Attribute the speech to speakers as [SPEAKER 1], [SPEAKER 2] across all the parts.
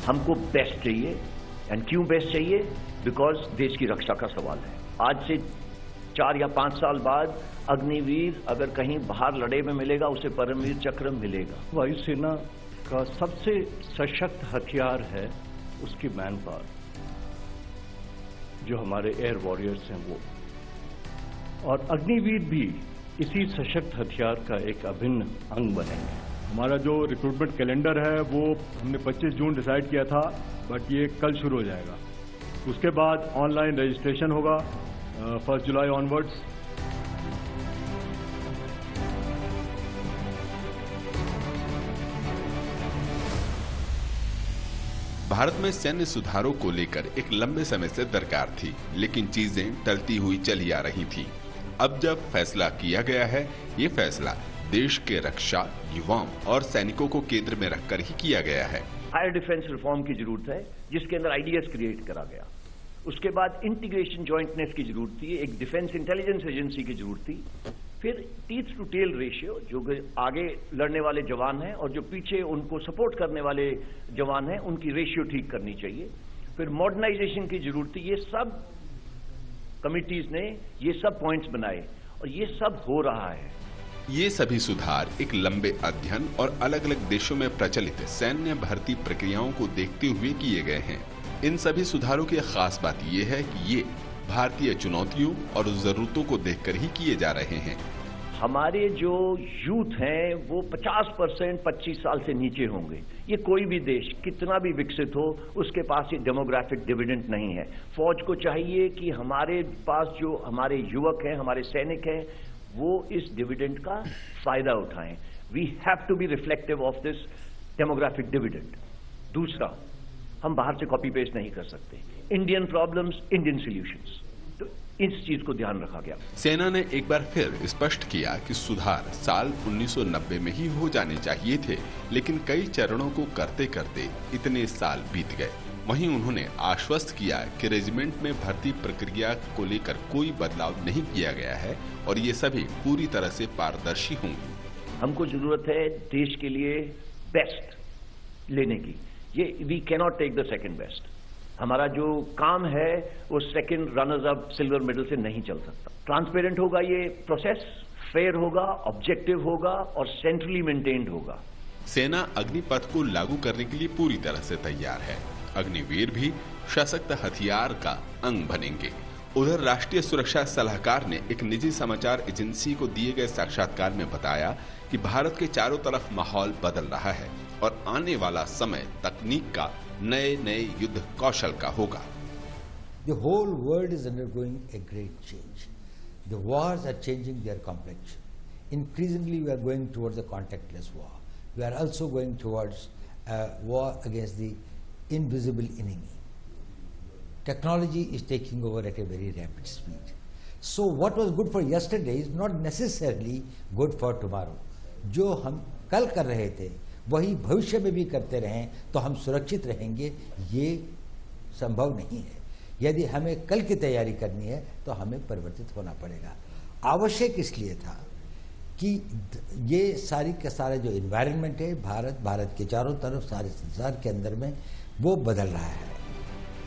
[SPEAKER 1] हमको बेस्ट चाहिए। एंड क्यों बेस्ट चाहिए? बिकॉज देश की रक्षा का सवाल है। आज से 4 या 5 साल बाद अग्निवीर अगर कहीं बाहर लड़े में मिलेगा, उसे परमवीर चक्र मिलेगा।
[SPEAKER 2] वायुसेना का सबसे सशक्त हथियार है उसकी मैन पावर, जो हमारे एयर वॉरियर्स हैं वो, और अग्निवीर भी इसी सशक्त हथियार का एक अभिन्न अंग बनेंगे।
[SPEAKER 3] हमारा जो रिक्रूटमेंट कैलेंडर है वो हमने 25 जून डिसाइड किया था, बट ये कल शुरू हो जाएगा। उसके बाद ऑनलाइन रजिस्ट्रेशन होगा 1 जुलाई ऑनवर्ड्स।
[SPEAKER 4] भारत में सैन्य सुधारों को लेकर एक लंबे समय से दरकार थी, लेकिन चीजें टलती हुई चली आ रही थी। अब जब फैसला किया गया है, ये फैसला देश के रक्षा, युवाओं और सैनिकों को केंद्र में रखकर ही किया गया है।
[SPEAKER 1] हायर डिफेंस रिफॉर्म की जरूरत है, जिसके अंदर आईडीएस क्रिएट करा गया। उसके बाद इंटीग्रेशन जॉइंटनेस की जरूरत थी, एक डिफेंस इंटेलिजेंस एजेंसी की जरूरत थी। फिर टीथ टू टेल रेशियो, जो आगे लड़ने वाले जवान हैं और जो पीछे उनको सपोर्ट करने वाले जवान हैं, उनकी रेशियो ठीक करनी चाहिए। फिर मॉडर्नाइजेशन की जरूरत थी। ये सब कमिटीज ने ये सब पॉइंट्स बनाए और ये सब हो रहा है।
[SPEAKER 4] ये सभी सुधार एक लंबे अध्ययन और अलग अलग देशों में प्रचलित सैन्य भर्ती प्रक्रियाओं को देखते हुए किए गए हैं। इन सभी सुधारों की खास बात ये है कि ये भारतीय चुनौतियों और जरूरतों को देखकर ही किए जा रहे हैं।
[SPEAKER 1] हमारे जो यूथ हैं वो 50% 25 साल से नीचे होंगे। ये कोई भी देश कितना भी विकसित हो, उसके पास ये डेमोग्राफिक डिविडेंड नहीं है। फौज को चाहिए कि हमारे पास जो हमारे युवक हैं, हमारे सैनिक हैं, वो इस डिविडेंड का फायदा उठाएं। We have to be reflective of this demographic dividend. दूसरा, हम बाहर से कॉपी पेस्ट नहीं कर सकते। इंडियन प्रॉब्लम्स, इंडियन सॉल्यूशंस, तो इस चीज को ध्यान रखा गया।
[SPEAKER 4] सेना ने एक बार फिर स्पष्ट किया कि सुधार साल 1990 में ही हो जाने चाहिए थे, लेकिन कई चरणों को करते करते इतने साल बीत गए। वहीं उन्होंने आश्वस्त किया कि रेजिमेंट में भर्ती प्रक्रिया को लेकर कोई बदलाव नहीं किया गया है और ये सभी पूरी तरह से पारदर्शी होंगे।
[SPEAKER 1] हमको जरूरत है देश के लिए बेस्ट लेने की। ये we cannot take the second best. हमारा जो काम है वो second runners up silver medal से नहीं चल सकता। ट्रांसपेरेंट होगा ये प्रोसेस, फेयर होगा, ऑब्जेक्टिव होगा और सेंट्रली मेंटेन्ड होगा।
[SPEAKER 4] सेना अग्निपथ को लागू करने के लिए पूरी तरह से तैयार है। अग्निवीर भी सशक्त हथियार का अंग बनेंगे। उधर राष्ट्रीय सुरक्षा सलाहकार ने एक निजी समाचार एजेंसी को दिए गए साक्षात्कार में बताया कि भारत के चारों तरफ माहौल बदल रहा है और आने वाला समय तकनीक का नए युद्ध कौशल का होगा।
[SPEAKER 5] The whole world is undergoing a great change. The wars are changing their complexion. Increasingly, we are going towards a contactless war. We are also going towards a war against the invisible enemy. Technology is taking over at a very rapid speed. So what was good for yesterday is not necessarily good for tomorrow. जो हम कल कर रहे थे वही भविष्य में भी करते रहें तो हम सुरक्षित रहेंगे, ये संभव नहीं है। यदि हमें कल की तैयारी करनी है तो हमें परिवर्तित होना पड़ेगा। आवश्यक इसलिए था कि ये सारी का सारा जो एनवायरनमेंट है भारत के चारों तरफ सारे संसार के अंदर में वो बदल रहा है।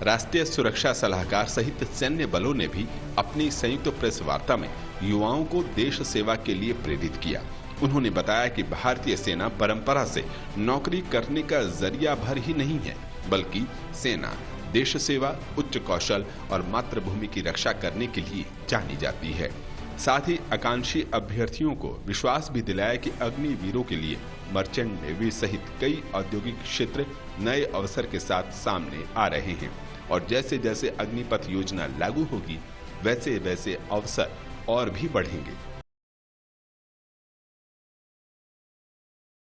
[SPEAKER 4] राष्ट्रीय सुरक्षा सलाहकार सहित सैन्य बलों ने भी अपनी संयुक्त प्रेस वार्ता में युवाओं को देश सेवा के लिए प्रेरित किया। उन्होंने बताया कि भारतीय सेना परंपरा से नौकरी करने का जरिया भर ही नहीं है, बल्कि सेना देश सेवा, उच्च कौशल और मातृभूमि की रक्षा करने के लिए जानी जाती है। साथ ही आकांक्षी अभ्यर्थियों को विश्वास भी दिलाया कि अग्निवीरों के लिए मर्चेंट नेवी सहित कई औद्योगिक क्षेत्र नए अवसर के साथ सामने आ रहे हैं और जैसे जैसे अग्निपथ योजना लागू होगी वैसे वैसे अवसर और भी बढ़ेंगे।